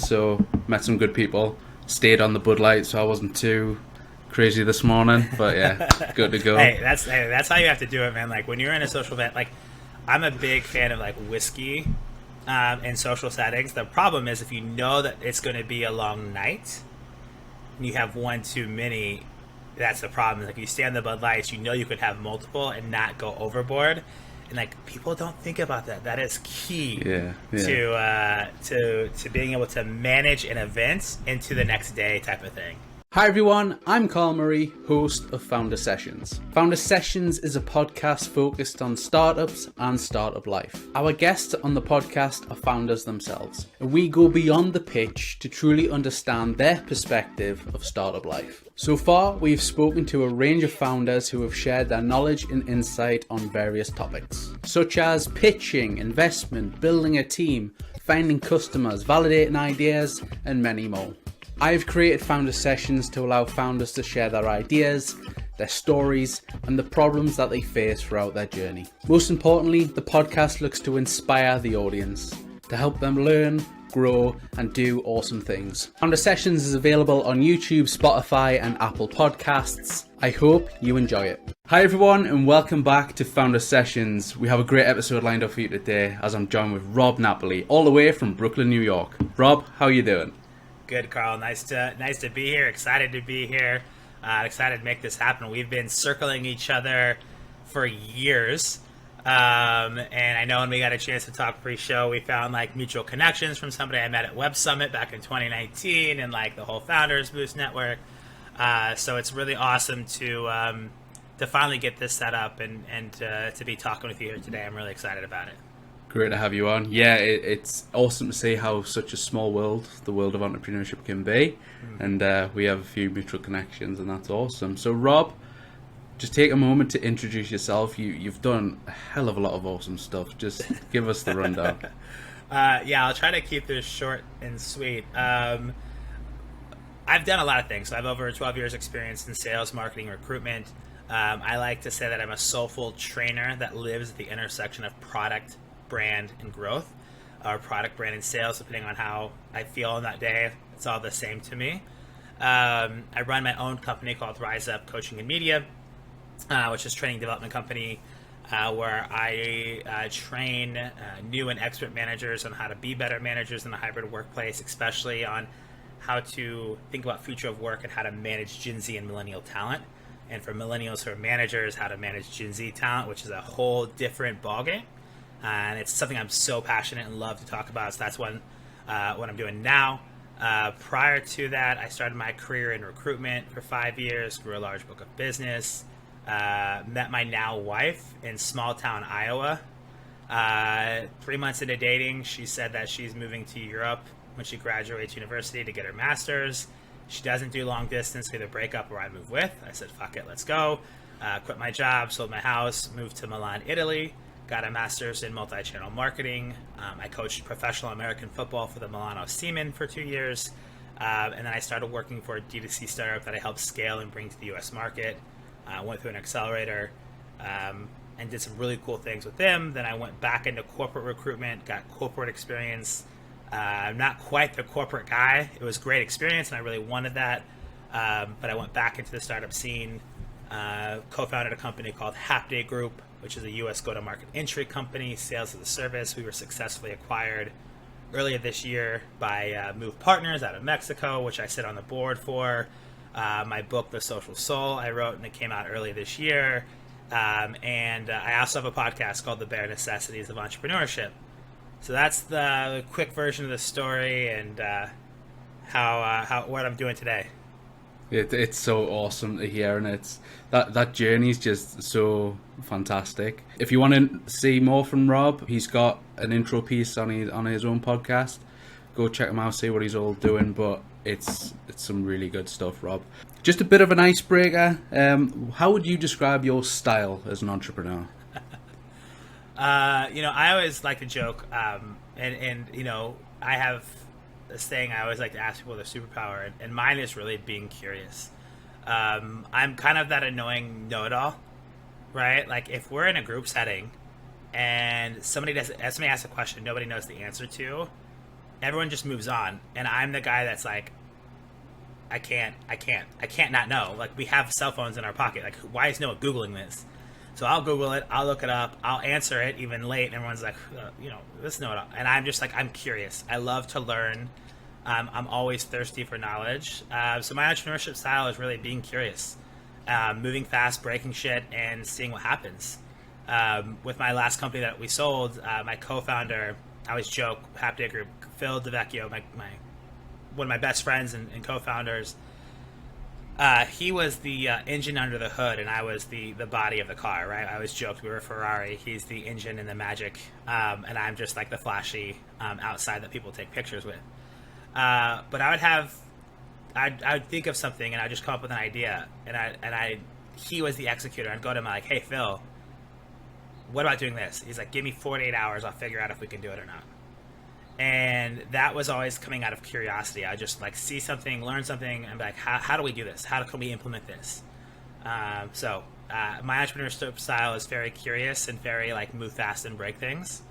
so met some good people. Stayed on the Bud Light, so I wasn't too crazy this morning. But yeah, good to go. Hey, that's how you have to do it, man. Like when you're in a social event, like I'm a big fan of like whiskey in social settings. The problem is if you know that it's going to be a long night and you have one too many, that's the problem. Like if you stay on the Bud Lights, you know you could have multiple and not go overboard. And like people don't think about that. That is key to being able to manage an event into the next day type of thing. Hi everyone, I'm Carl Murray, host of Founder Sessions. Founder Sessions is a podcast focused on startups and startup life. Our guests on the podcast are founders themselves, and we go beyond the pitch to truly understand their perspective of startup life. So far, we've spoken to a range of founders who have shared their knowledge and insight on various topics, such as pitching, investment, building a team, finding customers, validating ideas, and many more. I've created Founder Sessions to allow founders to share their ideas, their stories, and the problems that they face throughout their journey. Most importantly, the podcast looks to inspire the audience, to help them learn, grow, and do awesome things. Founder Sessions is available on YouTube, Spotify, and Apple Podcasts. I hope you enjoy it. Hi everyone, and welcome back to Founder Sessions. We have a great episode lined up for you today, as I'm joined with Rob Napoli, all the way from Brooklyn, New York. Rob, how are you doing? Good, Carl. Nice to be here. Excited to be here. Excited to make this happen. We've been circling each other for years. And I know when we got a chance to talk pre-show, we found like mutual connections from somebody I met at Web Summit back in 2019 and like the whole Founders Boost Network. So it's really awesome to finally get this set up and to be talking with you here today. I'm really excited about it. Great to have you on. Yeah, it's awesome to see how such a small world, the world of entrepreneurship can be. And we have a few mutual connections, and that's awesome. So Rob, just take a moment to introduce yourself. You've done a hell of a lot of awesome stuff. Just give us the rundown. Yeah, I'll try to keep this short and sweet. I've done a lot of things. So I have over 12 years experience in sales, marketing, recruitment. I like to say that I'm a soulful trainer that lives at the intersection of product, brand, and growth, or product, brand, and sales, depending on how I feel on that day. It's all the same to me. I run my own company called RiseUp Coaching and Media, which is a training development company where I train new and expert managers on how to be better managers in a hybrid workplace, especially on how to think about future of work and how to manage Gen Z and millennial talent. And for millennials who are managers, how to manage Gen Z talent, which is a whole different ballgame. And it's something I'm so passionate and love to talk about. So that's what I'm doing now. Prior to that, I started my career in recruitment for 5 years, grew a large book of business, met my now wife in small town Iowa. 3 months into dating, she said that she's moving to Europe when she graduates university to get her master's. She doesn't do long distance, either break up or I move with. I said, fuck it, let's go. Quit my job, sold my house, moved to Milan, Italy. Got a master's in multi-channel marketing. I coached professional American football for the Milano Seamen for 2 years. And then I started working for a D2C startup that I helped scale and bring to the U.S. market. Went through an accelerator and did some really cool things with them. Then I went back into corporate recruitment, got corporate experience. I'm not quite the corporate guy. It was a great experience, and I really wanted that. But I went back into the startup scene, co-founded a company called Hapday Group, which is a U.S. go-to-market entry company, sales as a service. We were successfully acquired earlier this year by Move Partners out of Mexico, which I sit on the board for. My book, The Social Soul, I wrote, and it came out early this year. And I also have a podcast called The Bear Necessities of Entrepreneurship. So that's the quick version of the story and how what I'm doing today. It's so awesome to hear, and it's that journey is just so fantastic. If you want to see more from Rob, he's got an intro piece on his own podcast. Go check him out, see what he's all doing. But it's some really good stuff, Rob. Just a bit of an icebreaker. How would you describe your style as an entrepreneur? I always like to joke, and I have this thing I always like to ask people their superpower, and mine is really being curious. I'm kind of that annoying know-it-all, right? Like if we're in a group setting and somebody asks a question nobody knows the answer to, everyone just moves on, and I'm the guy that's like, I can't not know. Like, we have cell phones in our pocket. Like, why is no one Googling this? So I'll Google it, I'll look it up, I'll answer it even late, and everyone's like, this know it all. And I'm just like, I'm curious. I love to learn. I'm always thirsty for knowledge. So my entrepreneurship style is really being curious, moving fast, breaking shit, and seeing what happens. With my last company that we sold, my co-founder, I always joke, happy day group, Phil DeVecchio, my one of my best friends and co-founders, he was the engine under the hood, and I was the body of the car, right? I always joked we were a Ferrari. He's the engine and the magic, and I'm just like the flashy outside that people take pictures with. But I'd think of something, and I'd just come up with an idea, and he was the executor. I'd go to him like, hey, Phil, what about doing this? He's like, give me 48 hours. I'll figure out if we can do it or not. And that was always coming out of curiosity. I just like see something, learn something, and be like, how do we do this? How can we implement this? So my entrepreneurship style is very curious and very like move fast and break things.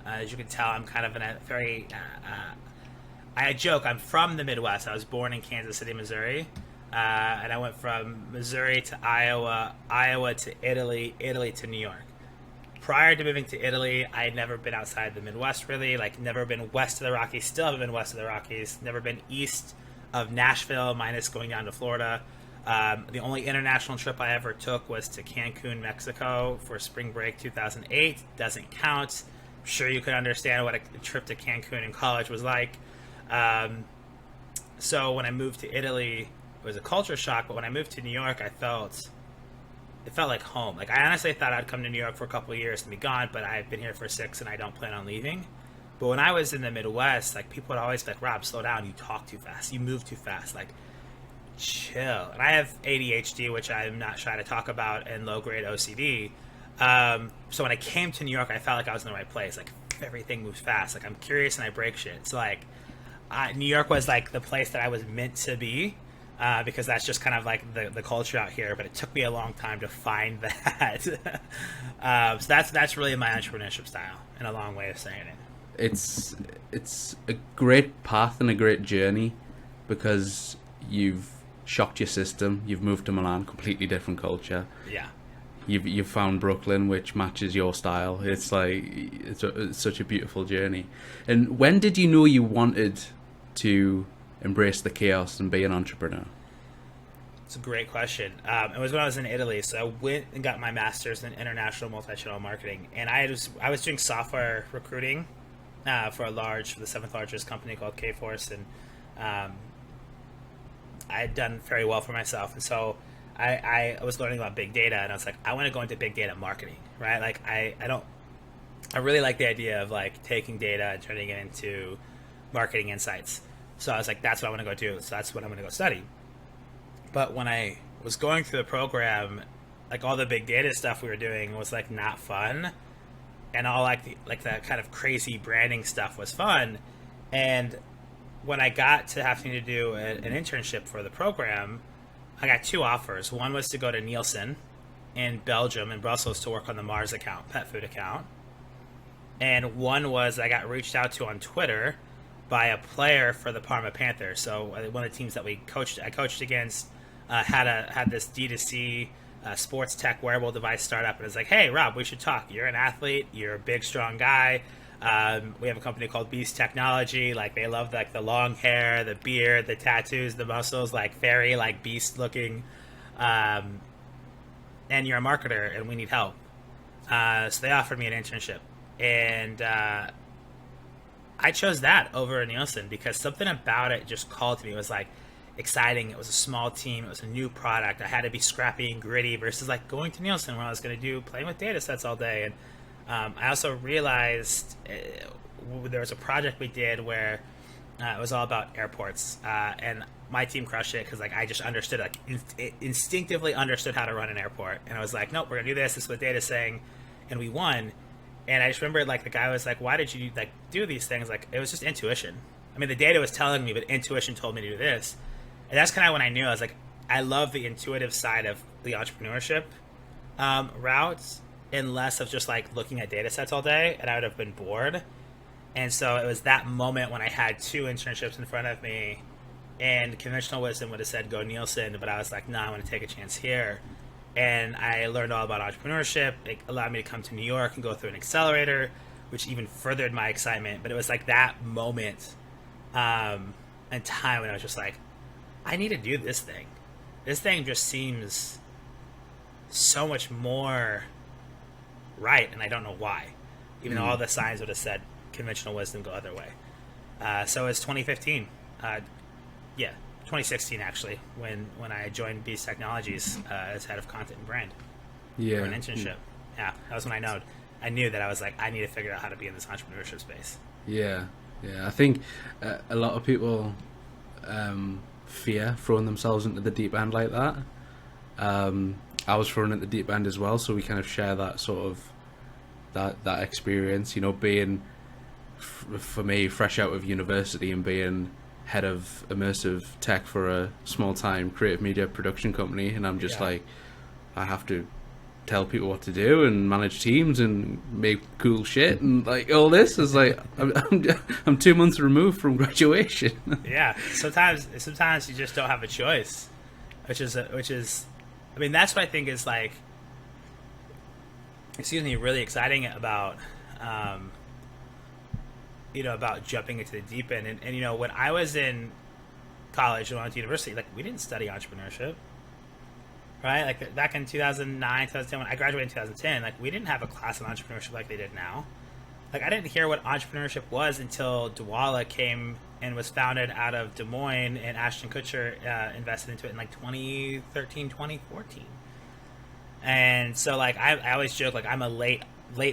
As you can tell, I'm kind of in a very, I joke, I'm from the Midwest. I was born in Kansas City, Missouri. And I went from Missouri to Iowa, Iowa to Italy, Italy to New York. Prior to moving to Italy, I had never been outside the Midwest, really. Like, never been west of the Rockies, still haven't been west of the Rockies. Never been east of Nashville, minus going down to Florida. The only international trip I ever took was to Cancun, Mexico for spring break 2008. Doesn't count. I'm sure you could understand what a trip to Cancun in college was like. So when I moved to Italy, it was a culture shock. But when I moved to New York, it felt like home. Like, I honestly thought I'd come to New York for a couple of years and be gone, but I've been here for 6 and I don't plan on leaving. But when I was in the Midwest, like, people would always be like, Rob, slow down. You talk too fast. You move too fast. Like, chill. And I have ADHD, which I'm not shy to talk about, and low-grade OCD. So when I came to New York, I felt like I was in the right place. Like, everything moves fast. Like, I'm curious and I break shit. So, like, New York was, like, the place that I was meant to be. Because that's just kind of like the culture out here, but it took me a long time to find that. So that's really my entrepreneurship style, in a long way of saying it. It's a great path and a great journey, because you've shocked your system. You've moved to Milan, completely different culture. Yeah. You've found Brooklyn, which matches your style. It's like it's such a beautiful journey. And when did you know you wanted to embrace the chaos and be an entrepreneur? It's a great question. It was when I was in Italy. So I went and got my master's in international multi-channel marketing, and I was doing software recruiting for the 7th largest company called Kforce, and I had done very well for myself. And so I was learning about big data, and I was like, I want to go into big data marketing, right? Like, I really like the idea of like taking data and turning it into marketing insights. So I was like, that's what I want to go do. So that's what I'm going to go study. But when I was going through the program, like, all the big data stuff we were doing was like not fun, and all like the kind of crazy branding stuff was fun. And when I got to having to do an internship for the program, I got 2 offers. One was to go to Nielsen in Belgium, in Brussels, to work on the Mars account, pet food account. And one was I got reached out to on Twitter by a player for the Parma Panthers. So one of the teams that I coached against, had this D2C sports tech wearable device startup, and it's like, hey, Rob, we should talk. You're an athlete. You're a big, strong guy. We have a company called Beast Technology. Like, they love like the long hair, the beard, the tattoos, the muscles, like very like beast looking. And you're a marketer, and we need help. So they offered me an internship, and I chose that over Nielsen because something about it just called to me. It was like exciting. It was a small team. It was a new product. I had to be scrappy and gritty versus like going to Nielsen where I was going to do playing with data sets all day. And I also realized there was a project we did where it was all about airports, and my team crushed it because like I just understood, like instinctively understood how to run an airport. And I was like, nope, we're gonna do this. This is what data's saying, and we won. And I just remember, like, the guy was like, why did you, like, do these things? Like, it was just intuition. I mean, the data was telling me, but intuition told me to do this. And that's kind of when I knew. I was like, I love the intuitive side of the entrepreneurship routes, and less of just, like, looking at data sets all day, and I would have been bored. And so it was that moment when I had 2 internships in front of me, and conventional wisdom would have said go Nielsen, but I was like, no, I'm going to take a chance here. And I learned all about entrepreneurship. It allowed me to come to New York and go through an accelerator, which even furthered my excitement. But it was like that moment in time when I was just like, I need to do this thing. This thing just seems so much more right, and I don't know why. Even though all the signs would have said conventional wisdom, go other way. So it's 2015. 2016 actually, when I joined Beast Technologies as head of content and brand. Yeah. For an internship. Yeah, that was when I knew that I was like, I need to figure out how to be in this entrepreneurship space. Yeah. I think a lot of people fear throwing themselves into the deep end like that. I was thrown into the deep end as well, so we kind of share that sort of that experience. Being for me fresh out of university and being head of immersive tech for a small time creative media production company, and I'm just like, I have to tell people what to do and manage teams and make cool shit and like all this is like I'm 2 months removed from graduation. Yeah, sometimes you just don't have a choice, which is I mean, that's what I think is like, really exciting about about jumping into the deep end. And when I was in college and went to university, like, we didn't study entrepreneurship, right? Like, back in 2009, 2010, when I graduated in 2010, like, we didn't have a class on entrepreneurship like they did now. Like, I didn't hear what entrepreneurship was until Dwala came and was founded out of Des Moines, and Ashton Kutcher invested into it in like 2013, 2014. And so, like, I always joke, like, I'm a late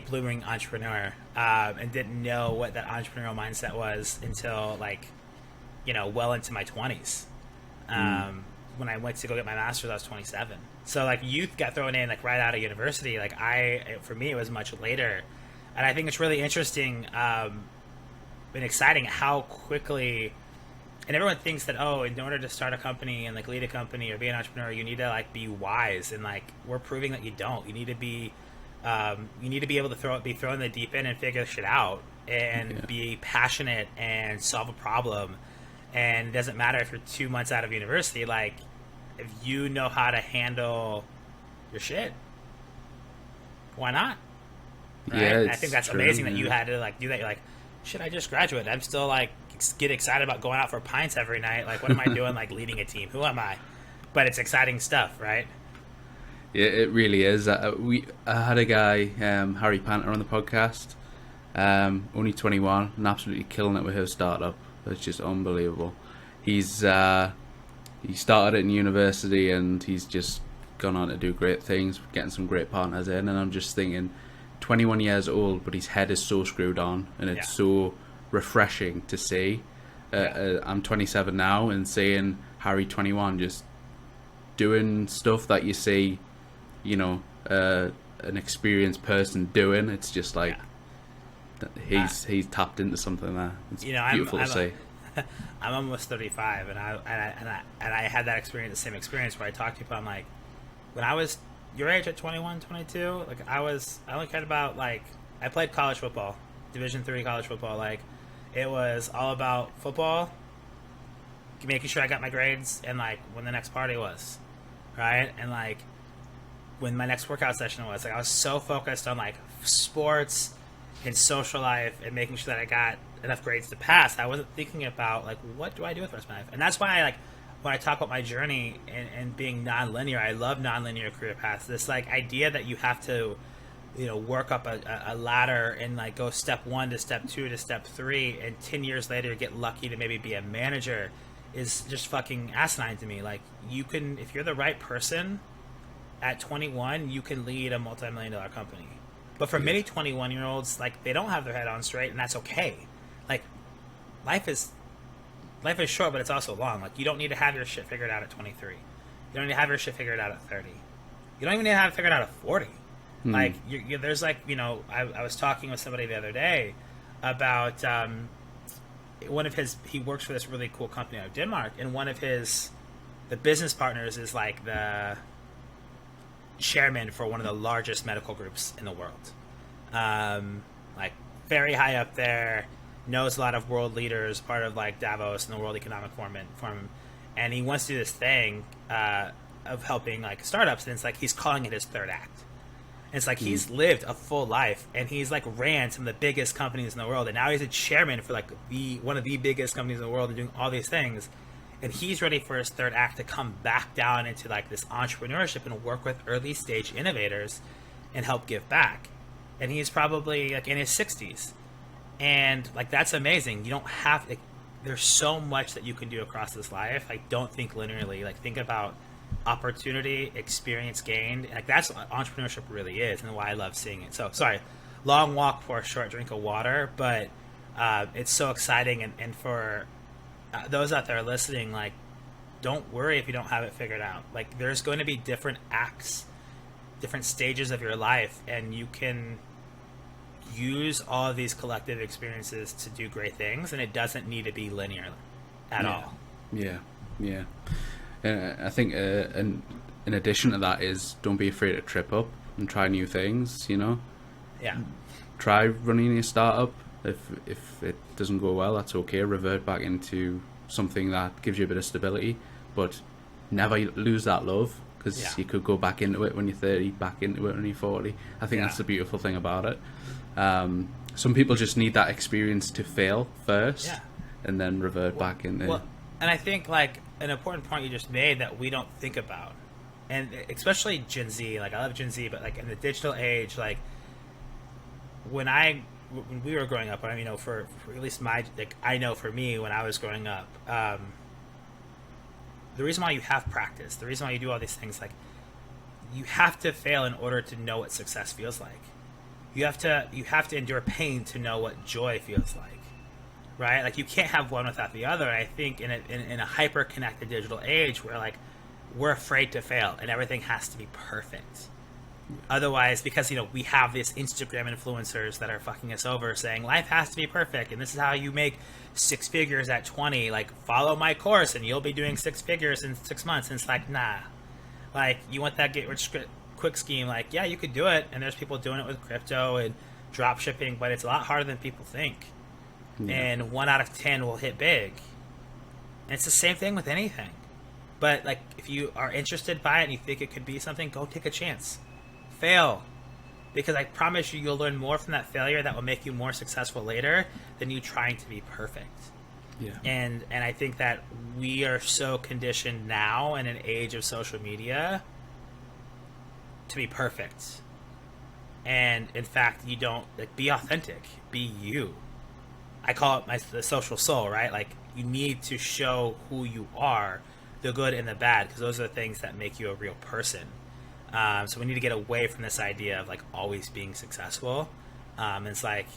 blooming entrepreneur, and didn't know what that entrepreneurial mindset was until, like, well into my 20s. When I went to go get my master's, I was 27. So, like, youth got thrown in, like, right out of university. Like, for me, it was much later. And I think it's really interesting and exciting how quickly, and everyone thinks that, in order to start a company and, like, lead a company or be an entrepreneur, you need to, like, be wise. And, like, we're proving that you don't. You need to be able to be thrown in the deep end and figure shit out, and be passionate and solve a problem. And it doesn't matter if you're 2 months out of university, like, if you know how to handle your shit, why not? Right? Yeah, I think that's true, amazing that you had to, like, do that. You're like, shit, I just graduated. I'm still, like, get excited about going out for pints every night. Like, what am I doing, like, leading a team? Who am I? But it's exciting stuff, right? Yeah, it really is. I had a guy, Harry Panter, on the podcast, only 21 and absolutely killing it with his startup. It's just unbelievable. He started it in university, and he's just gone on to do great things, getting some great partners in. And I'm just thinking, 21 years old, but his head is so screwed on, and it's so refreshing to see. I'm 27 now, and seeing Harry 21 just doing stuff that you see, an experienced person doing. It's just like he's tapped into something there. It's beautiful to see. I'm almost 35, and I had that experience, the same experience, where I talk to people. I'm like, when I was your age at 21, 22, like, I only cared about, like, I played college football, Division III college football. Like, it was all about football, making sure I got my grades, and, like, when the next party was, right? And, like, when my next workout session was, like, I was so focused on, like, sports and social life and making sure that I got enough grades to pass. I wasn't thinking about, like, what do I do with the rest of my life? And that's why, like, when I talk about my journey and being non-linear, I love non-linear career paths. This, like, idea that you have to, work up a ladder and, like, go step 1 to step 2 to step 3, and 10 years later get lucky to maybe be a manager is just fucking asinine to me. Like, you can, if you're the right person at 21, you can lead a multi-million-dollar company. But for many 21-year-olds, like, they don't have their head on straight, and that's okay. Like, life is short, but it's also long. Like, you don't need to have your shit figured out at 23. You don't need to have your shit figured out at 30. You don't even need to have it figured out at 40. Like, there's, like, I was talking with somebody the other day about one of his, he works for this really cool company out of Denmark, and one of the business partners is, like, the chairman for one of the largest medical groups in the world. Like, very high up there, knows a lot of world leaders, part of like Davos and the World Economic Forum, and he wants to do this thing of helping like startups, and it's like he's calling it his third act. And it's like he's lived a full life, and he's like ran some of the biggest companies in the world, and now he's a chairman for like one of the biggest companies in the world and doing all these things. And he's ready for his third act to come back down into like this entrepreneurship and work with early stage innovators and help give back. And he's probably like in his 60s. And like that's amazing. You don't have like, there's so much that you can do across this life. I don't think linearly. Like think about opportunity, experience gained. Like that's what entrepreneurship really is, and why I love seeing it. So sorry, long walk for a short drink of water, but it's so exciting. And for those out there listening, like don't worry if you don't have it figured out. Like there's going to be different acts, different stages of your life, and you can use all of these collective experiences to do great things, and it doesn't need to be linear at all. Yeah. I think in addition to that is don't be afraid to trip up and try new things, you know? Yeah. Try running a startup. If it doesn't go well, that's okay. Revert back into something that gives you a bit of stability, but never lose that love, because you could go back into it when you're 30, back into it when you're 40. I think that's the beautiful thing about it. Some people just need that experience to fail first and then revert back into it. Well, and I think like an important point you just made that we don't think about, and especially Gen Z, like I love Gen Z, but like in the digital age, like when we were growing up, I mean, you know, for at least my, like I know for me when I was growing up, the reason why you have practice, the reason why you do all these things, like you have to fail in order to know what success feels like. You have to endure pain to know what joy feels like, right? Like you can't have one without the other. And I think in a hyper connected digital age where like we're afraid to fail and everything has to be perfect. Otherwise, because, you know, we have this Instagram influencers that are fucking us over saying life has to be perfect and this is how you make 6 figures at 20, like follow my course and you'll be doing 6 figures in 6 months. And it's like, nah, like you want that get rich quick scheme. Like, yeah, you could do it. And there's people doing it with crypto and drop shipping, but it's a lot harder than people think. Yeah. And 1 out of 10 will hit big. And it's the same thing with anything. But like, if you are interested by it and you think it could be something, go take a chance. Fail, because I promise you'll learn more from that failure that will make you more successful later than you trying to be perfect. Yeah. And I think that we are so conditioned now in an age of social media to be perfect. And in fact, you don't, like, be authentic, be you. I call it the social soul, right? Like you need to show who you are, the good and the bad, because those are the things that make you a real person. So we need to get away from this idea of like always being successful. It's like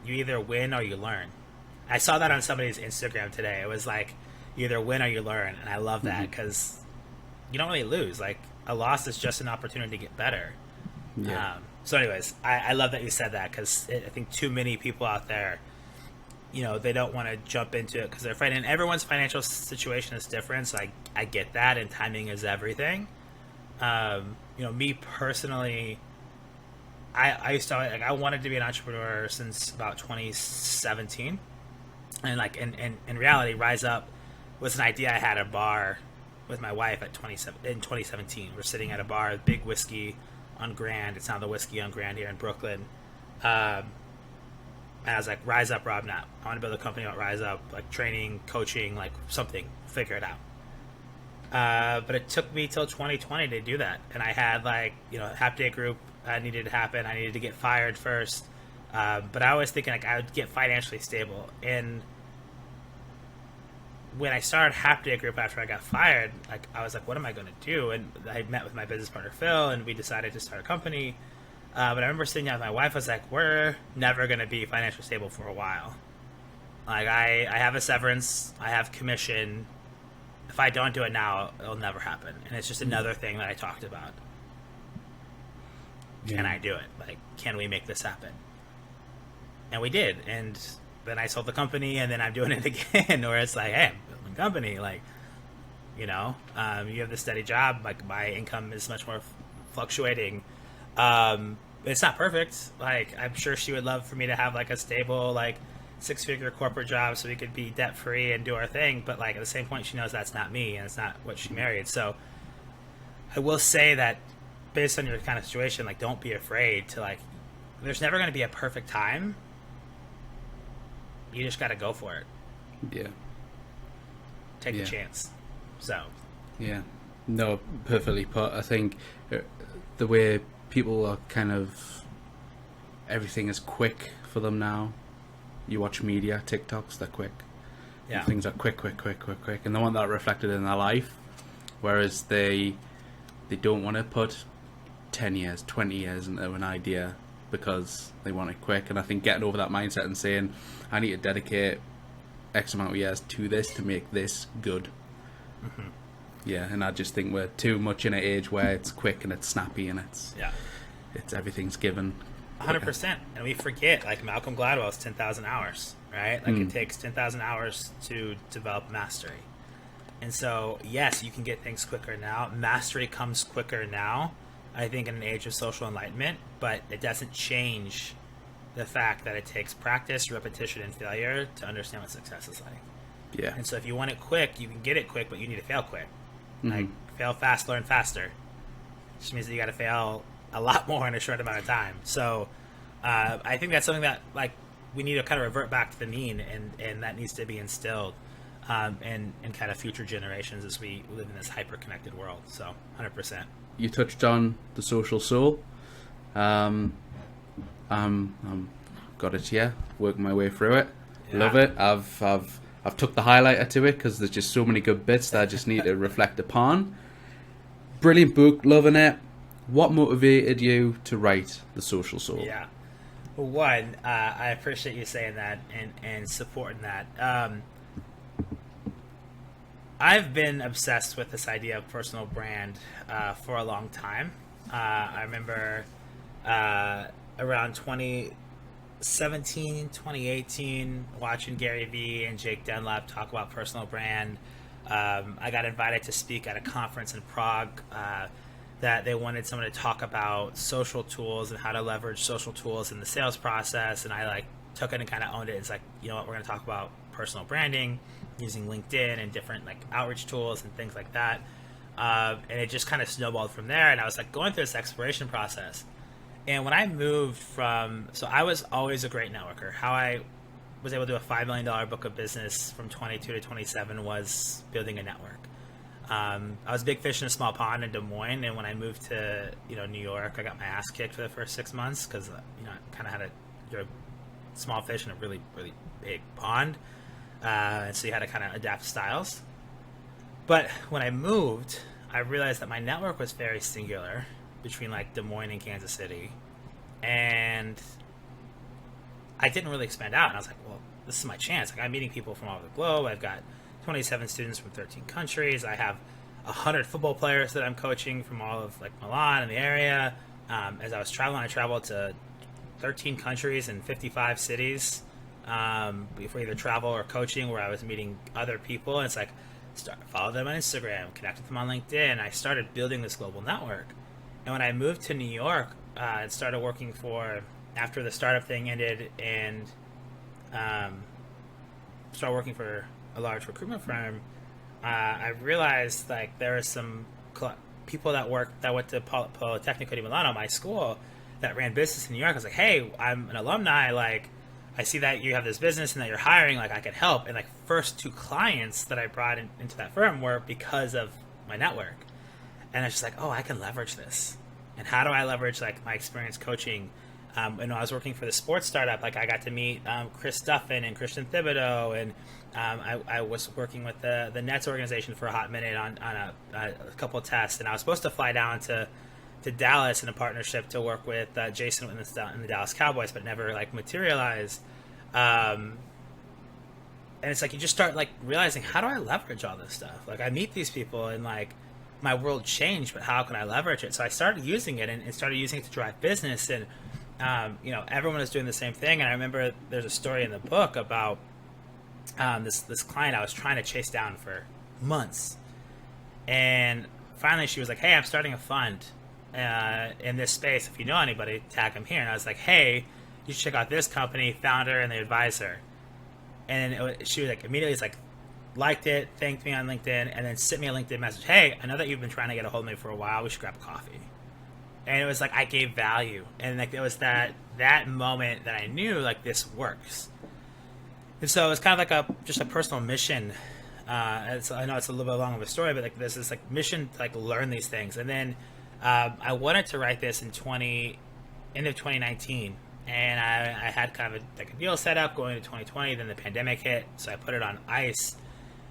you either win or you learn. I saw that on somebody's Instagram today. It was like you either win or you learn, and I love that because you don't really lose. Like a loss is just an opportunity to get better. Yeah. So anyways, I love that you said that, because I think too many people out there, you know, they don't want to jump into it because they're afraid, and everyone's financial situation is different. So I get that, and timing is everything. You know, me personally, I used to, like, I wanted to be an entrepreneur since about 2017, and like in reality, Rise Up was an idea I had at a bar with my wife in 2017. We're sitting at a bar, big whiskey on Grand. It's now the Whiskey on Grand here in Brooklyn. And I was like, Rise Up, Rob Nap. I want to build a company about Rise Up, like training, coaching, like something, figure it out. But it took me till 2020 to do that. And I had like, you know, Half Day Group needed to happen. I needed to get fired first. But I was thinking like I would get financially stable. And when I started Half Day Group after I got fired, like I was like, what am I going to do? And I met with my business partner, Phil, and we decided to start a company. But I remember sitting down with my wife, I was like, we're never going to be financially stable for a while. Like I have a severance, I have commission. If I don't do it now, it'll never happen. And it's just another thing that I talked about. Yeah. Can I do it? Like, can we make this happen? And we did. And then I sold the company, and then I'm doing it again, where it's like, hey, I'm building a company. Like, you know, you have this steady job. Like, my income is much more fluctuating. It's not perfect. Like, I'm sure she would love for me to have, like, a stable, like, 6-figure corporate job so we could be debt free and do our thing. But like at the same point, she knows that's not me and it's not what she married. So I will say that based on your kind of situation, like don't be afraid to like, there's never going to be a perfect time. You just got to go for it. Yeah. Take the chance. So. Yeah. No, perfectly put. I think the way people are kind of, everything is quick for them now. You watch media, TikToks, they're quick. Yeah. Things are quick, and they want that reflected in their life. Whereas they don't want to put 10 years, 20 years into an idea because they want it quick. And I think getting over that mindset and saying, I need to dedicate X amount of years to this to make this good. Mm-hmm. Yeah, and I just think we're too much in an age where it's quick and it's snappy and it's everything's given. 100%. And we forget, like Malcolm Gladwell's 10,000 hours, right? Like it takes 10,000 hours to develop mastery. And so, yes, you can get things quicker now. Mastery comes quicker now, I think, in an age of social enlightenment, but it doesn't change the fact that it takes practice, repetition, and failure to understand what success is like. Yeah. And so if you want it quick, you can get it quick, but you need to fail quick. Mm-hmm. Like, fail fast, learn faster. Which means that you got to fail a lot more in a short amount of time. So I think that's something that like we need to kind of revert back to the mean, and that needs to be instilled in kind of future generations as we live in this hyper-connected world. So 100%. You touched on the social soul. Got it here. Working my way through it. Yeah. Love it. I've took the highlighter to it because there's just so many good bits that I just need to reflect upon. Brilliant book, loving it. What motivated you to write The Social Soul? Yeah. Well, one, I appreciate you saying that and supporting that. I've been obsessed with this idea of personal brand for a long time. I remember around 2017, 2018, watching Gary Vee and Jake Dunlap talk about personal brand. I got invited to speak at a conference in Prague that they wanted someone to talk about social tools and how to leverage social tools in the sales process. And I like took it and kind of owned it. It's like, you know what, we're going to talk about personal branding using LinkedIn and different like outreach tools and things like that. And it just kind of snowballed from there. And I was like going through this exploration process. And when I moved so I was always a great networker. How I was able to do a $5 million book of business from 22 to 27 was building a network. I was a big fish in a small pond in Des Moines, and when I moved to New York, I got my ass kicked for the first 6 months because I kind of had you're a small fish in a really really big pond, and so you had to kind of adapt styles. But when I moved, I realized that my network was very singular between like Des Moines and Kansas City, and I didn't really expand out. And I was like, well, this is my chance. Like I'm meeting people from all over the globe. I've got 27 students from 13 countries. I have 100 football players that I'm coaching from all of like Milan and the area. As I was traveling, I traveled to 13 countries and 55 cities for either travel or coaching, where I was meeting other people. And it's like, follow them on Instagram, connect with them on LinkedIn. I started building this global network. And when I moved to New York and started working after the startup thing ended, and started working for a large recruitment firm, I realized like there are some people that went to Politecnico di Milano, my school, that ran business in New York. I was like, hey, I'm an alumni. Like, I see that you have this business and that you're hiring. Like, I could help. And like, first 2 clients that I brought into that firm were because of my network. And I was just like, oh, I can leverage this. And how do I leverage like my experience coaching? And when I was working for the sports startup, like I got to meet Chris Duffin and Christian Thibodeau, and I was working with the Nets organization for a hot minute on a couple of tests, and I was supposed to fly down to Dallas in a partnership to work with Jason in the Dallas Cowboys, but never like materialized. And it's like you just start like realizing, how do I leverage all this stuff? Like I meet these people and like my world changed, but how can I leverage it? So I started using it and started using it to drive business, and everyone is doing the same thing. And I remember there's a story in the book about this client I was trying to chase down for months, and finally she was like, hey, I'm starting a fund in this space. If you know anybody, tag them here. And I was like, hey, you should check out this company, Founder and the Advisor. And she was like, immediately was like, liked it, thanked me on LinkedIn, and then sent me a LinkedIn message. Hey, I know that you've been trying to get a hold of me for a while. We should grab coffee. And it was like I gave value, and like it was that moment that I knew like this works. And so it was kind of like just a personal mission. I know it's a little bit long of a story, but like there's this like mission to like learn these things. And then I wanted to write this in end of 2019, and I had kind of a deal set up going into 2020. Then the pandemic hit, so I put it on ice.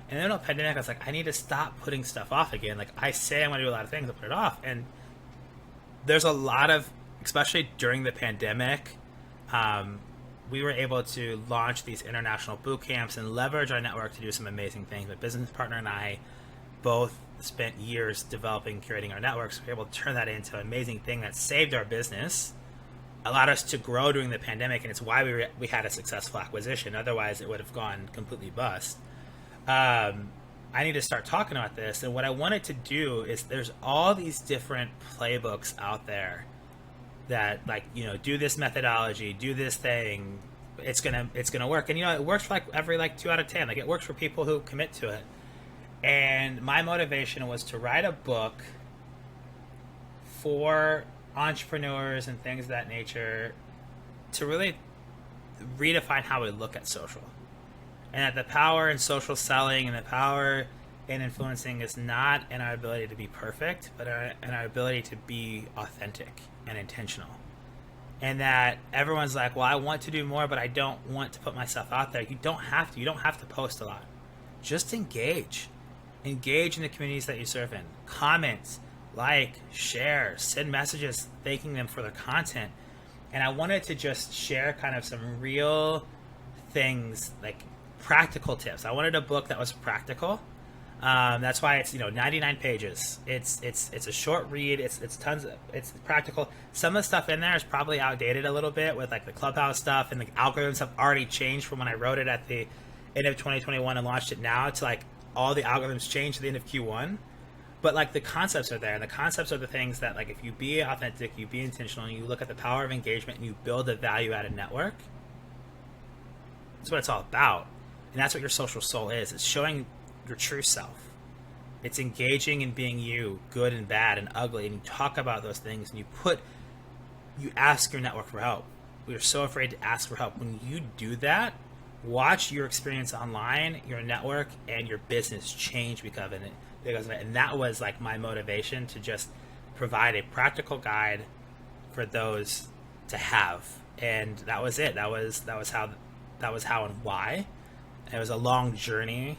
And then the pandemic, I was like, I need to stop putting stuff off again. Like I say I'm going to do a lot of things, I put it off. And there's a lot of, especially during the pandemic, we were able to launch these international boot camps and leverage our network to do some amazing things. My business partner and I both spent years developing, curating our networks. We were able to turn that into an amazing thing that saved our business, allowed us to grow during the pandemic, and it's why we had a successful acquisition. Otherwise, it would have gone completely bust. I need to start talking about this, and what I wanted to do is there's all these different playbooks out there that like, you know, do this methodology, do this thing, it's gonna work. And you know, it works for like every like 2 out of 10. Like it works for people who commit to it. And my motivation was to write a book for entrepreneurs and things of that nature to really redefine how we look at social. And that the power in social selling and the power in influencing is not in our ability to be perfect, but in our ability to be authentic and intentional. And that everyone's like, well, I want to do more, but I don't want to put myself out there. You don't have to. You don't have to post a lot. Just engage. Engage in the communities that you serve in. Comment, like, share, send messages thanking them for their content. And I wanted to just share kind of some real things, like practical tips. I wanted a book that was practical. That's why it's 99 pages. It's a short read. It's practical. Some of the stuff in there is probably outdated a little bit with like the Clubhouse stuff, and the algorithms have already changed from when I wrote it at the end of 2021 and launched it now to like all the algorithms changed at the end of Q1. But like the concepts are there, and the concepts are the things that like if you be authentic, you be intentional, and you look at the power of engagement and you build a value-added network, that's what it's all about. And that's what your social soul is. It's showing your true self. It's engaging in being you, good and bad and ugly, and you talk about those things, and you ask your network for help. We are so afraid to ask for help. When you do that, watch your experience online, your network, and your business change because of it. And that was like my motivation, to just provide a practical guide for those to have. And that was it. That was how and why. And it was a long journey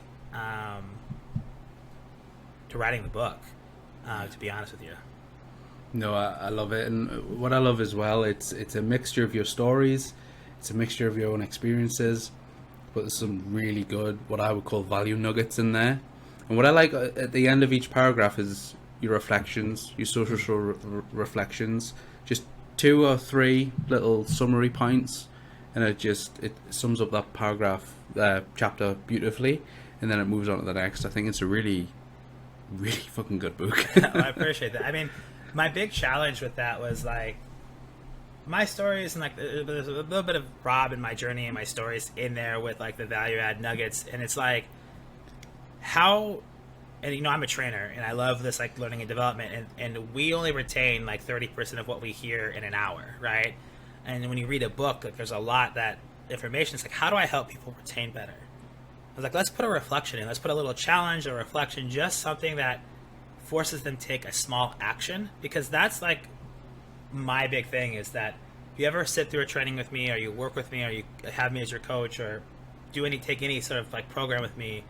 to writing the book, to be honest with you. No, I love it. And what I love as well, it's a mixture of your stories, it's a mixture of your own experiences, but there's some really good, what I would call value nuggets in there. And what I like at the end of each paragraph is your reflections, your social reflections, just 2 or 3 little summary points, and it sums up that paragraph, chapter beautifully, and then it moves on to the next. I think it's a really, really fucking good book. I appreciate that. I mean, my big challenge with that was like my stories, and like there's a little bit of Rob and my journey and my stories in there with like the value add nuggets, and it's like how, and I'm a trainer and I love this like learning and development, and we only retain like 30% of what we hear in an hour, right? And when you read a book, like there's a lot that information. It's like, how do I help people retain better? I was like, let's put a reflection in. Let's put a little challenge or reflection, just something that forces them to take a small action, because that's like my big thing is that if you ever sit through a training with me, or you work with me, or you have me as your coach, or take any sort of like program with me,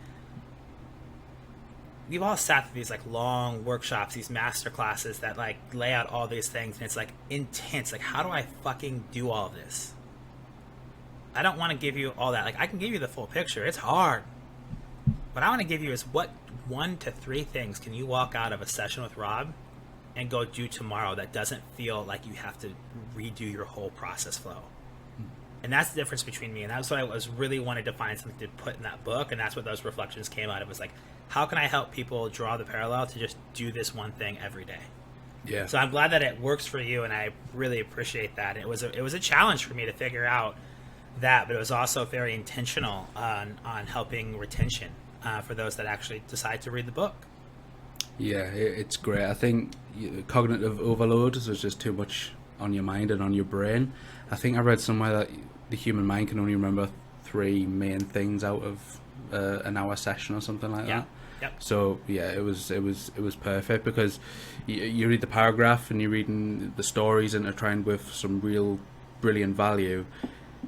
we've all sat through these like long workshops, these master classes that like lay out all these things, and it's like intense. Like, how do I fucking do all of this? I don't want to give you all that. Like, I can give you the full picture. It's hard. What I want to give you is what 1 to 3 things can you walk out of a session with Rob and go do tomorrow that doesn't feel like you have to redo your whole process flow. And that's the difference between me. And that's what I was really wanted to find something to put in that book. And that's what those reflections came out of. It was like, how can I help people draw the parallel to just do this one thing every day? Yeah. So I'm glad that it works for you, and I really appreciate that. It was a challenge for me to figure out that, but it was also very intentional on helping retention for those that actually decide to read the book. Yeah, it's great. I think cognitive overload is just too much on your mind and on your brain. I think I read somewhere that the human mind can only remember 3 main things out of an hour session or something like that. Yep. So yeah, it was perfect, because you read the paragraph and you're reading the stories intertwined with some real brilliant value,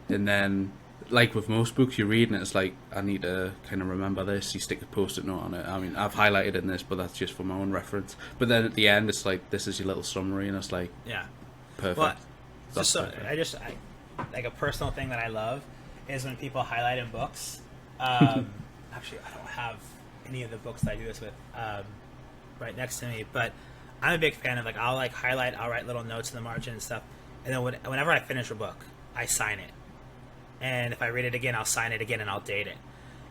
and then, like with most books you read, and it's like, I need to kind of remember this. You stick a post-it note on it. I mean, I've highlighted in this, but that's just for my own reference. But then at the end, it's like, this is your little summary, and it's like, yeah, perfect. Well, Perfect. I like, a personal thing that I love is when people highlight in books. Actually, I don't have any of the books that I do this with right next to me, but I'm a big fan of, like, I'll like highlight, I'll write little notes in the margin and stuff, and then whenever I finish a book, I sign it. And if I read it again, I'll sign it again and I'll date it.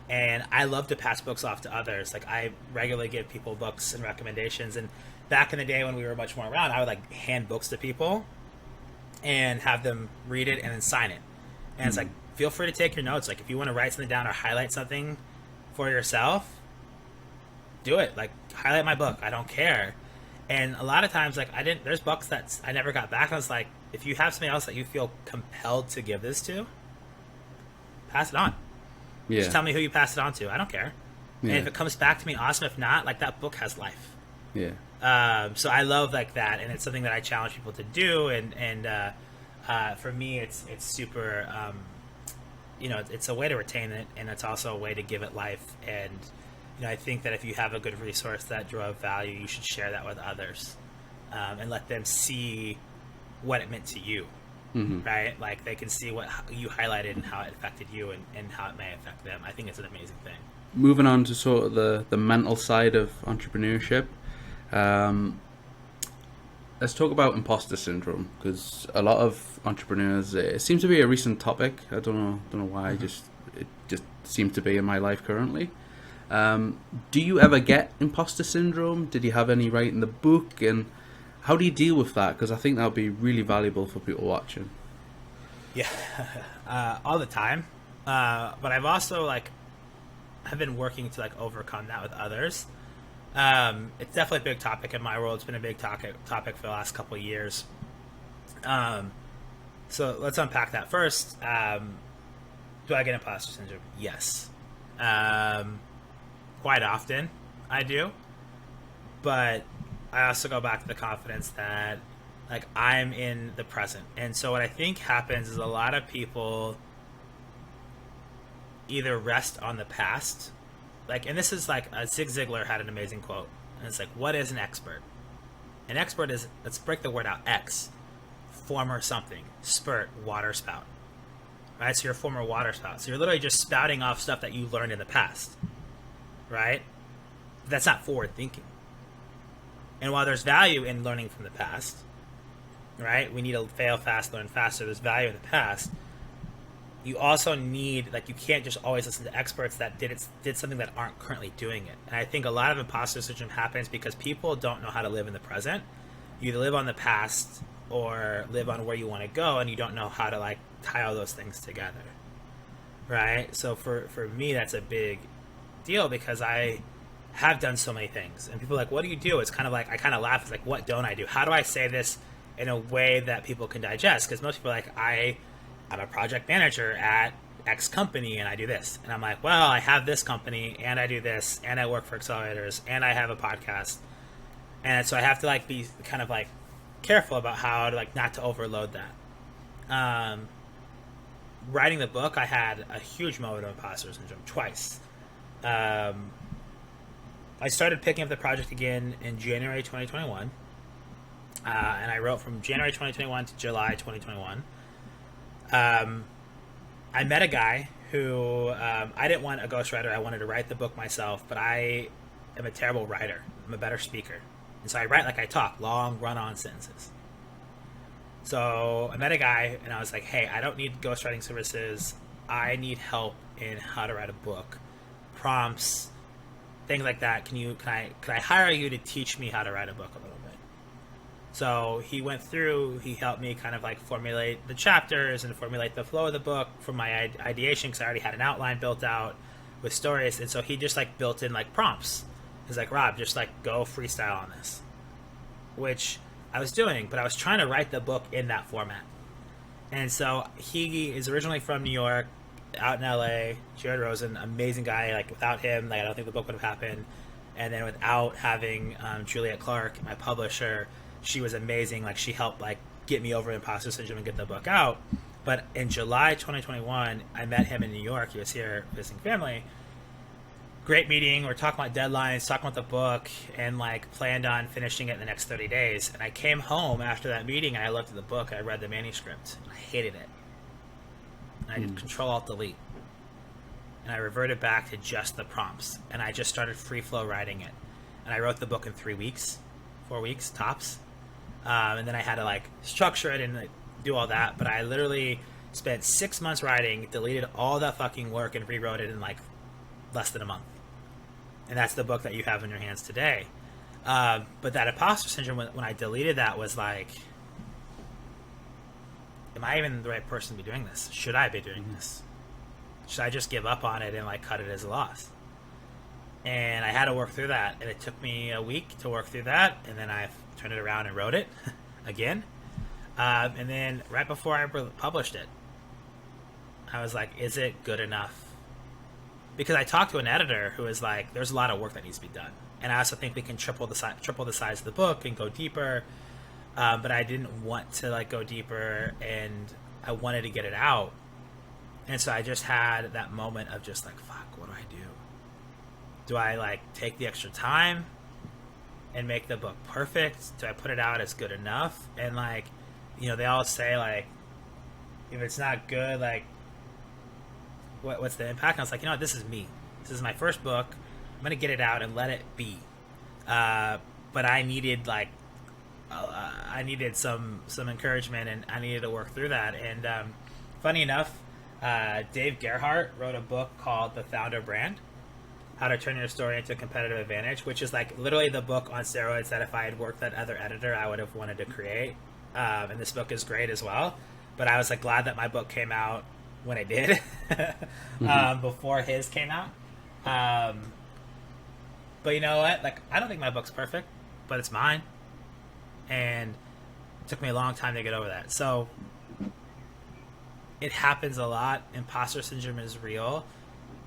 And I love to pass books off to others. Like, I regularly give people books and recommendations. And back in the day when we were much more around, I would like hand books to people and have them read it and then sign it. And it's like, feel free to take your notes. Like, if you want to write something down or highlight something for yourself, do it. Like, highlight my book. I don't care. And a lot of times, like, there's books that I never got back. And I was like, if you have something else that you feel compelled to give this to, pass it on. Yeah. Just tell me who you pass it on to. I don't care. Yeah. And if it comes back to me, awesome. If not, like, that book has life. Yeah. So I love like that, and it's something that I challenge people to do. And for me, it's super. It's a way to retain it, and it's also a way to give it life. And I think that if you have a good resource that drove value, you should share that with others, and let them see what it meant to you. Mm-hmm. Right? Like, they can see what you highlighted and how it affected you, and how it may affect them. I think it's an amazing thing. Moving on to sort of the mental side of entrepreneurship, let's talk about imposter syndrome, because a lot of entrepreneurs, it seems to be a recent topic. I don't know why. Mm-hmm. It just seems to be in my life currently. Do you ever get imposter syndrome? Did you have any right in the book, and how do you deal with that? Because I think that would be really valuable for people watching. Yeah, all the time. But I've also have been working to overcome that with others. It's definitely a big topic in my world. It's been a big topic for the last couple of years. So let's unpack that first. Do I get imposter syndrome? Yes. Quite often I do. But I also go back to the confidence that I'm in the present. And so what I think happens is a lot of people either rest on the past, and this is Zig Ziglar had an amazing quote, and it's what is an expert? An expert is, let's break the word out, X, former something, spurt, water spout, right? So you're a former water spout. So you're literally just spouting off stuff that you learned in the past, right? That's not forward thinking. And while there's value in learning from the past, right? We need to fail fast, learn faster. There's value in the past. You also need, you can't just always listen to experts that did something that aren't currently doing it. And I think a lot of imposter syndrome happens because people don't know how to live in the present. You either live on the past or live on where you want to go, and you don't know how to tie all those things together, right? So for me, that's a big deal, because I have done so many things, and people are what do you do? It's kind of I kind of laugh. It's what don't I do? How do I say this in a way that people can digest? Because most people are I'm a project manager at X company and I do this. And I'm well, I have this company and I do this and I work for accelerators and I have a podcast. And so I have to be kind of careful about how to not to overload that. Writing the book, I had a huge moment of imposter syndrome twice. I started picking up the project again in January 2021. And I wrote from January 2021 to July 2021. I met a guy who I didn't want a ghostwriter. I wanted to write the book myself, but I am a terrible writer. I'm a better speaker. And so I write like I talk, long run-on sentences. So I met a guy, and I was hey, I don't need ghostwriting services. I need help in how to write a book, prompts, things like that. Can I hire you to teach me how to write a book a little bit? So he went through, he helped me kind of like formulate the chapters and formulate the flow of the book from my ideation, because I already had an outline built out with stories. And so he just like built in like prompts. He's like, Rob, just like go freestyle on this, which I was doing, but I was trying to write the book in that format. And so he is originally from New York, out in LA. Jared Rosen, amazing guy. Like without him, like I don't think the book would have happened. And then without having Juliet Clark, my publisher, she was amazing. Like she helped like get me over imposter syndrome and get the book out. But in July 2021, I met him in New York. He was here visiting family. Great meeting. We're talking about deadlines, talking about the book, and like planned on finishing it in the next 30 days. And I came home after that meeting and I looked at the book. I read the manuscript. I hated it. And I did Control-Alt-Delete. And I reverted back to just the prompts. And I just started free flow writing it. And I wrote the book in 3 weeks, 4 weeks tops. And then I had to like structure it and like, do all that. But I literally spent 6 months writing, deleted all that fucking work, and rewrote it in like less than a month. And that's the book that you have in your hands today. But that imposter syndrome, when I deleted that, was like, am I even the right person to be doing this? Should I be doing this? Should I just give up on it and like cut it as a loss? And I had to work through that. And it took me a week to work through that. And then I turned it around and wrote it again. And then right before I published it, I was like, is it good enough? Because I talked to an editor who was like, there's a lot of work that needs to be done. And I also think we can triple the size of the book and go deeper. But I didn't want to like go deeper, and I wanted to get it out. And so I just had that moment of just like, fuck, what do I do? Do I like take the extra time and make the book perfect? Do I put it out as good enough? And like, you know, they all say like, if it's not good, like, what's the impact? And I was like, you know what, this is me. This is my first book. I'm going to get it out and let it be. But I needed like, I needed some encouragement, and I needed to work through that. And funny enough, Dave Gerhardt wrote a book called The Founder Brand, How to Turn Your Story into a Competitive Advantage, which is like literally the book on steroids that if I had worked that other editor, I would have wanted to create. And this book is great as well. But I was like glad that my book came out when it did, before his came out. But you know what? Like, I don't think my book's perfect, but it's mine. And it took me a long time to get over that. So it happens a lot. Imposter syndrome is real.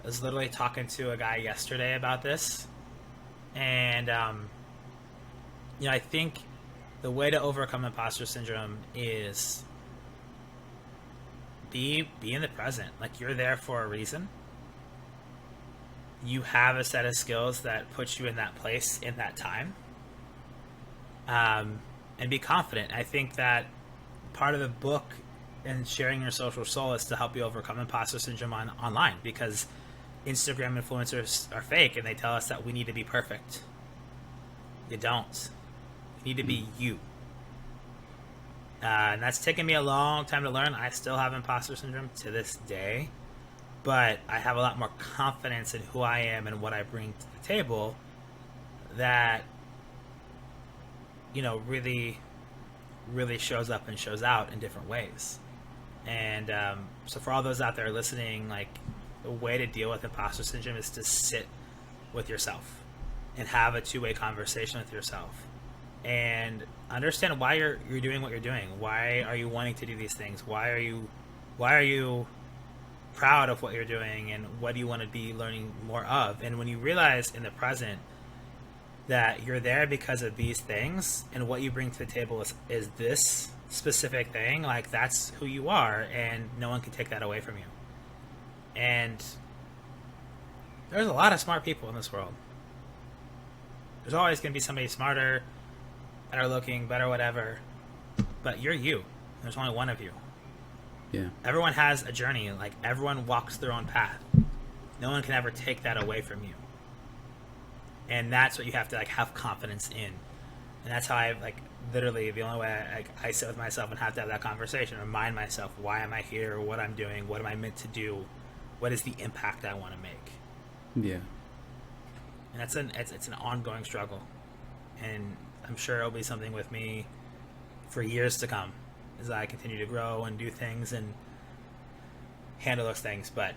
I was literally talking to a guy yesterday about this. And, you know, I think the way to overcome imposter syndrome is be in the present. Like, you're there for a reason. You have a set of skills that puts you in that place in that time. And be confident. I think that part of the book and sharing your social soul is to help you overcome imposter syndrome online, because Instagram influencers are fake and they tell us that we need to be perfect. You don't. You need to be you. And that's taken me a long time to learn. I still have imposter syndrome to this day, but I have a lot more confidence in who I am and what I bring to the table that, you know, really shows up and shows out in different ways. And so for all those out there listening, like, the way to deal with imposter syndrome is to sit with yourself and have a two-way conversation with yourself and understand why you're doing what you're doing. Why are you wanting to do these things? Why are you proud of what you're doing, and what do you want to be learning more of? And when you realize in the present that you're there because of these things, and what you bring to the table is this specific thing, like, that's who you are, and no one can take that away from you. And there's a lot of smart people in this world. There's always going to be somebody smarter, better looking, better whatever, but you're you. There's only one of you. Yeah. Everyone has a journey. Like, everyone walks their own path. No one can ever take that away from you. And that's what you have to, like, have confidence in. And that's how I, like, literally, the only way I sit with myself and have to have that conversation, remind myself, why am I here, what I'm doing, what am I meant to do, what is the impact I want to make. Yeah. And it's an ongoing struggle. And I'm sure it'll be something with me for years to come as I continue to grow and do things and handle those things. But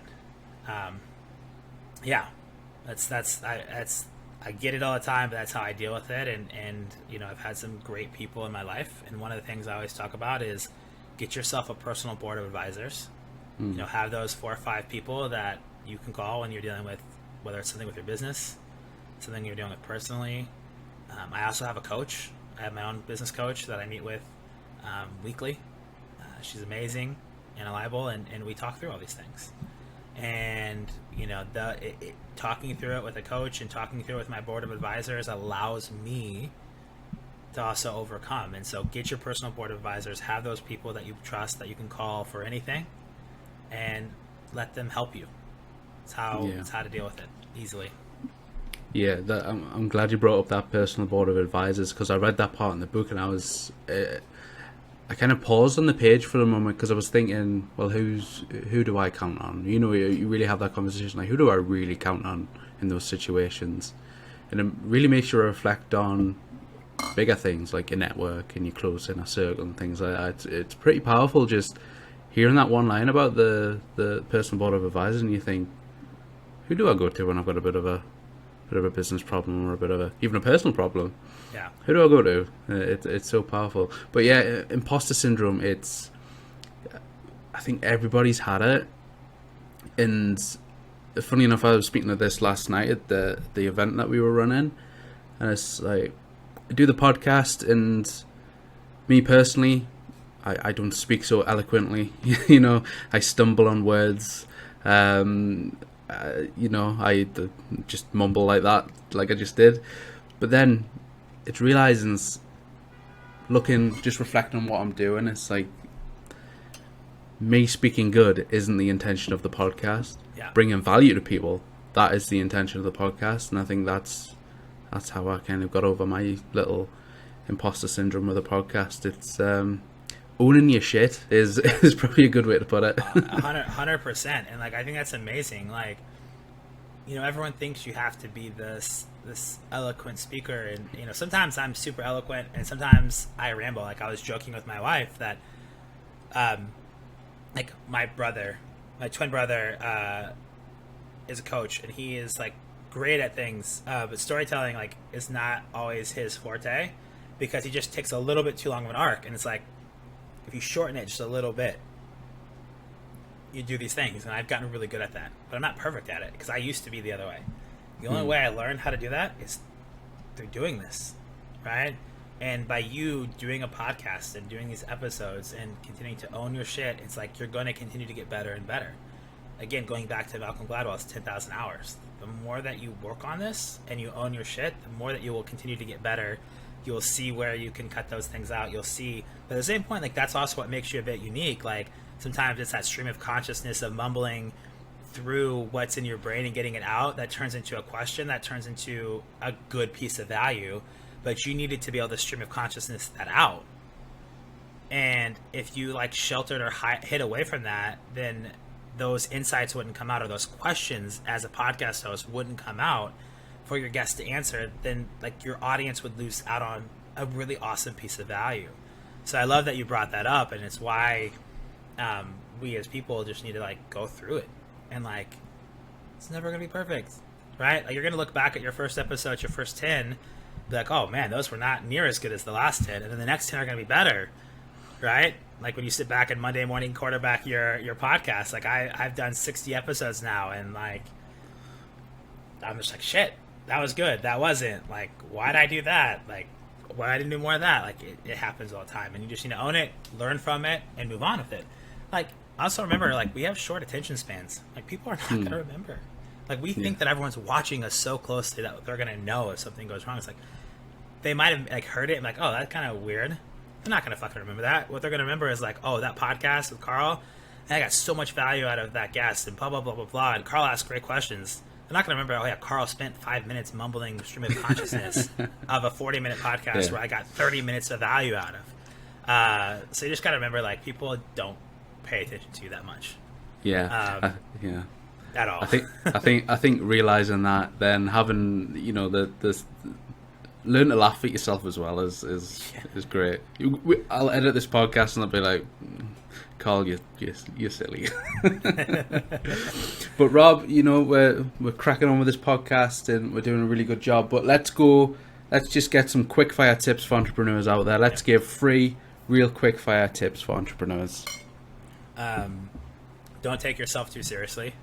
yeah, I get it all the time, but that's how I deal with it. And I've had some great people in my life, and one of the things I always talk about is get yourself a personal board of advisors. Have those 4 or 5 people that you can call when you're dealing with, whether it's something with your business, something you're dealing with personally. I also have a coach. I have my own business coach that I meet with weekly. She's amazing and reliable, and we talk through all these things. And talking through it with a coach and talking through it with my board of advisors allows me to also overcome. And so get your personal board of advisors, have those people that you trust that you can call for anything, and let them help you. It's how to deal with it easily. Yeah, I'm glad you brought up that personal board of advisors, because I read that part in the book, and I kind of paused on the page for a moment, because I was thinking, well, who do I count on? You really have that conversation, like, who do I really count on in those situations? And it really makes you reflect on bigger things like your network and your close inner circle and things like that. It's pretty powerful just hearing that one line about the personal board of advisors, and you think, who do I go to when I've got a bit of a business problem or even a personal problem? Yeah. Who do I go to? It's so powerful. But yeah, imposter syndrome, I think everybody's had it. And funny enough, I was speaking of this last night at the event that we were running, and it's like, I do the podcast, and me personally, I don't speak so eloquently. I stumble on words. I just mumble like that, like I just did. But then it's realizing, just reflecting on what I'm doing, it's like, me speaking good isn't the intention of the podcast. Yeah. Bringing value to people, that is the intention of the podcast. And I think that's how I kind of got over my little imposter syndrome with the podcast. It's owning your shit is probably a good way to put it. 100%. And like, I think that's amazing. Like, everyone thinks you have to be this eloquent speaker, and sometimes I'm super eloquent and sometimes I ramble. Like, I was joking with my wife that like my twin brother is a coach, and he is like great at things, but storytelling like is not always his forte, because he just takes a little bit too long of an arc. And it's like, if you shorten it just a little bit, you do these things. And I've gotten really good at that, but I'm not perfect at it, because I used to be the other way. The only way I learned how to do that is through doing this, right? And by you doing a podcast and doing these episodes and continuing to own your shit, it's like you're going to continue to get better and better. Again, going back to Malcolm Gladwell's 10,000 hours. The more that you work on this and you own your shit, the more that you will continue to get better. You'll see where you can cut those things out. You'll see, but at the same point, like, that's also what makes you a bit unique. Like, sometimes it's that stream of consciousness of mumbling through what's in your brain and getting it out that turns into a question, that turns into a good piece of value. But you needed to be able to stream of consciousness that out. And if you like sheltered or hid away from that, then those insights wouldn't come out, or those questions as a podcast host wouldn't come out for your guests to answer. Then like your audience would lose out on a really awesome piece of value. So I love that you brought that up, and it's why we as people just need to like go through it. And like, it's never gonna be perfect, right? Like, you're gonna look back at your first episode, your first 10, be like, oh man, those were not near as good as the last 10, and then the next 10 are gonna be better, right? Like, when you sit back and Monday morning quarterback your podcast, like I've done 60 episodes now, and like, I'm just like, shit, that was good, that wasn't, like, why'd I do that, like, why I didn't do more of that? Like, it happens all the time, and you just need to own it, learn from it, and move on with it. Like, also remember, like, we have short attention spans. Like, people are not going to remember. Like, we think that everyone's watching us so closely that they're going to know if something goes wrong. It's like, they might have, like, heard it and like, oh, that's kind of weird. They're not going to fucking remember that. What they're going to remember is like, oh, that podcast with Carl, and I got so much value out of that guest, and blah, blah, blah, blah, blah. And Carl asked great questions. They're not going to remember, oh, yeah, Carl spent 5 minutes mumbling stream of consciousness of a 40-minute podcast where I got 30 minutes of value out of. So you just got to remember, like, people don't pay attention to you that much. Yeah. At all. I think realizing that, then having, the learn to laugh at yourself as well is great. I'll edit this podcast and I'll be like, Carl, you're silly. But Rob, we're cracking on with this podcast and we're doing a really good job. But let's just get some quick fire tips for entrepreneurs out there. Let's give 3 real quick fire tips for entrepreneurs. Don't take yourself too seriously,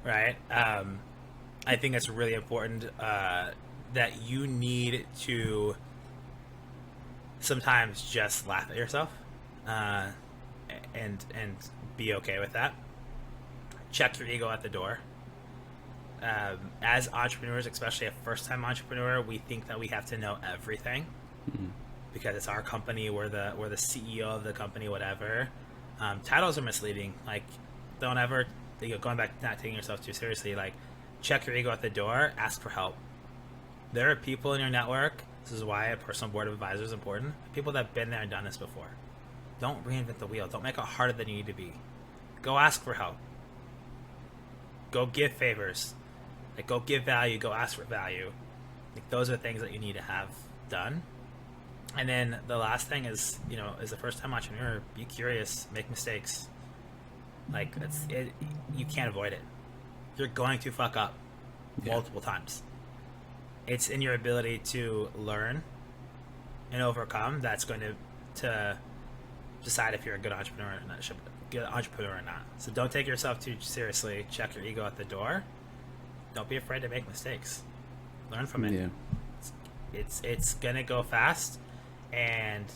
right? I think it's really important that you need to sometimes just laugh at yourself and be okay with that. Check your ego at the door. As entrepreneurs, especially a first-time entrepreneur, we think that we have to know everything because it's our company. We're the CEO of the company, whatever. Titles are misleading. Like, don't ever, going back to not taking yourself too seriously, like, check your ego at the door, ask for help. There are people in your network, this is why a personal board of advisors is important, people that have been there and done this before. Don't reinvent the wheel. Don't make it harder than you need to be. Go ask for help. Go give favors. Like, go give value, go ask for value. Like, those are things that you need to have done. And then the last thing is, as a first-time entrepreneur, be curious, make mistakes. Like, you can't avoid it. You're going to fuck up multiple times. It's in your ability to learn and overcome that's going to decide if you're a good entrepreneur or not. So don't take yourself too seriously. Check your ego at the door. Don't be afraid to make mistakes. Learn from it. Yeah. It's gonna go fast, and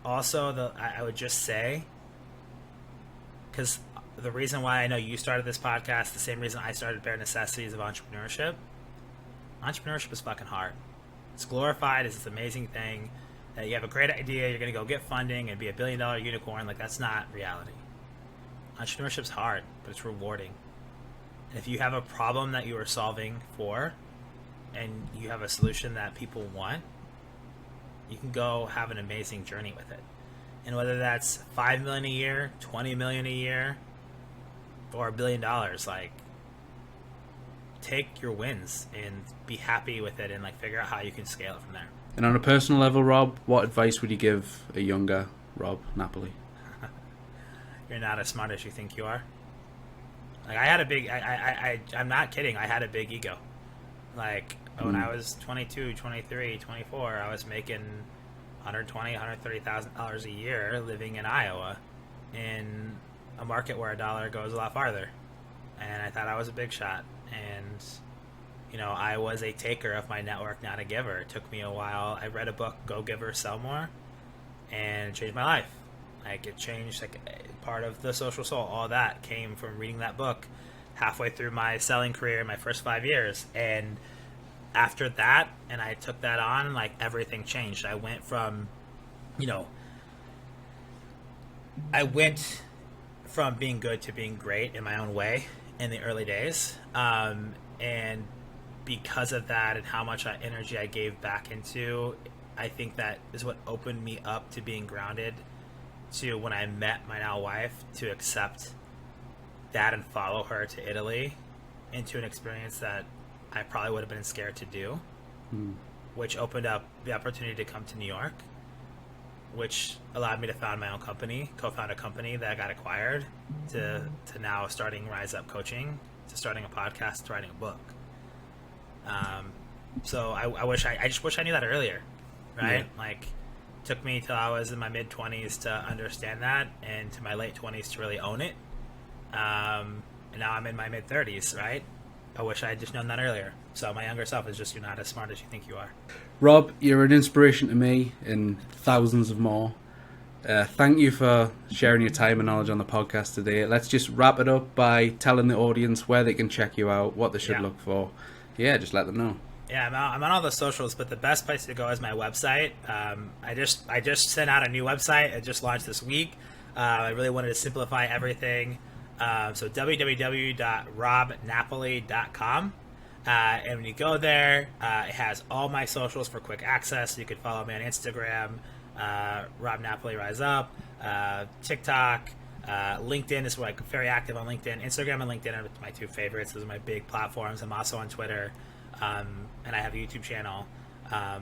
also I would just say, because the reason why I know you started this podcast, the same reason I started Bear Necessities of Entrepreneurship. Entrepreneurship is fucking hard. It's glorified as this amazing thing that you have a great idea, you're gonna go get funding and be $1 billion unicorn. Like, that's not reality. Entrepreneurship's hard, but it's rewarding. And if you have a problem that you are solving for, and you have a solution that people want, you can go have an amazing journey with it. And whether that's $5 million a year, $20 million a year, or $1 billion, like, take your wins and be happy with it, and like figure out how you can scale it from there. And on a personal level, Rob, what advice would you give a younger Rob Napoli? You're not as smart as you think you are. Like, I had a big, I'm not kidding, I had a big ego. Like, when I was 22, 23, 24, I was making $120,000, $130,000 a year living in Iowa in a market where a dollar goes a lot farther. And I thought I was a big shot. And, I was a taker of my network, not a giver. It took me a while. I read a book, Go Giver, Sell More, and it changed my life. Like, it changed, like, part of the social soul. All that came from reading that book halfway through my selling career in my first 5 years. And after that, and I took that on, like, everything changed. I went from, being good to being great in my own way in the early days. And because of that and how much energy I gave back into, I think that is what opened me up to being grounded, to when I met my now wife, to accept that and follow her to Italy into an experience that I probably would have been scared to do, which opened up the opportunity to come to New York, which allowed me to found my own company, co-found a company that got acquired, to now starting RiseUp Coaching, to starting a podcast, to writing a book. So I just wish I knew that earlier, right? Yeah. Like, took me till I was in my mid-20s to understand that, and to my late 20s to really own it. And now I'm in my mid-30s, right? I wish I had just known that earlier. So my younger self is just, you're not as smart as you think you are. Rob, you're an inspiration to me and thousands of more. Thank you for sharing your time and knowledge on the podcast today. Let's just wrap it up by telling the audience where they can check you out, what they should look for. Yeah, just let them know. Yeah, I'm on all the socials, but the best place to go is my website. I just sent out a new website. It just launched this week. I really wanted to simplify everything. So www.robnapoli.com. And when you go there, it has all my socials for quick access. You can follow me on Instagram, Rob Napoli Rise Up, TikTok, LinkedIn is like very active on LinkedIn. Instagram and LinkedIn are my two favorites. Those are my big platforms. I'm also on Twitter, and I have a YouTube channel.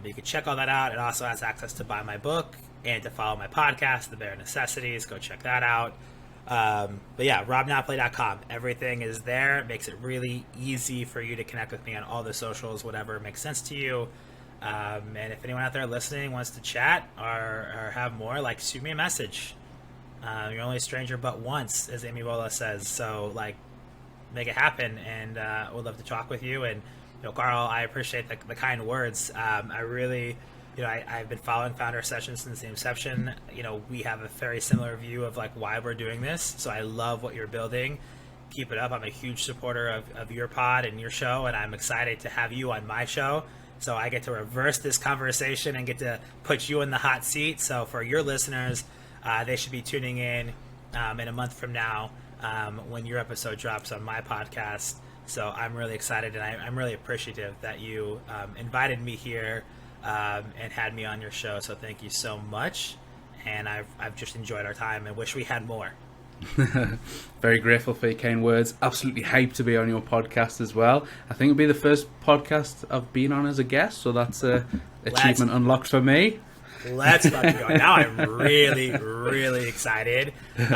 You can check all that out. It also has access to buy my book and to follow my podcast, The Bear Necessities. Go check that out. But yeah, robnapoli.com. Everything is there. It makes it really easy for you to connect with me on all the socials, whatever makes sense to you. And if anyone out there listening wants to chat or have more, like, shoot me a message. You're only a stranger but once, as Amy Bola says. So, like, make it happen, and we'd love to talk with you. And, Carl, I appreciate the kind words. I really, I've been following Founder Sessions since the inception. We have a very similar view of, like, why we're doing this. So I love what you're building. Keep it up. I'm a huge supporter of your pod and your show, and I'm excited to have you on my show. So I get to reverse this conversation and get to put you in the hot seat. So for your listeners, they should be tuning in a month from now when your episode drops on my podcast. So I'm really excited, and I'm really appreciative that you invited me here and had me on your show. So thank you so much. And I've just enjoyed our time and wish we had more. Very grateful for your kind words. Absolutely hyped to be on your podcast as well. I think it'll be the first podcast I've been on as a guest, so that's a achievement unlocked for me. Let's fucking go. Now I'm really, really excited. You'd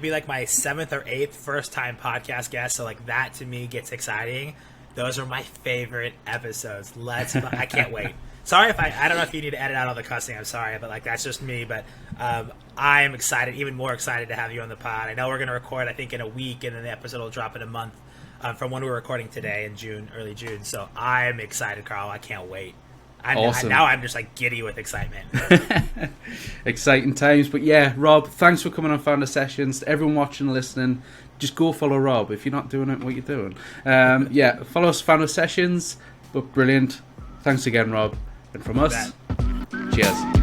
be like my 7th or 8th first time podcast guest, so like that to me gets exciting. Those are my favorite episodes. I can't wait. Sorry if I don't know if you need to edit out all the cussing. I'm sorry, but like that's just me. But I am excited, even more excited to have you on the pod. I know we're gonna record, I think, in a week, and then the episode will drop in a month from when we're recording today in early June. So I'm excited, Carl. I can't wait. Awesome. Now I'm just like giddy with excitement. Exciting times. But yeah, Rob, thanks for coming on Founder Sessions. To everyone watching and listening, just go follow Rob if you're not doing it. What you're doing? Yeah, follow us, Founder Sessions. But brilliant. Thanks again, Rob. And from us, cheers.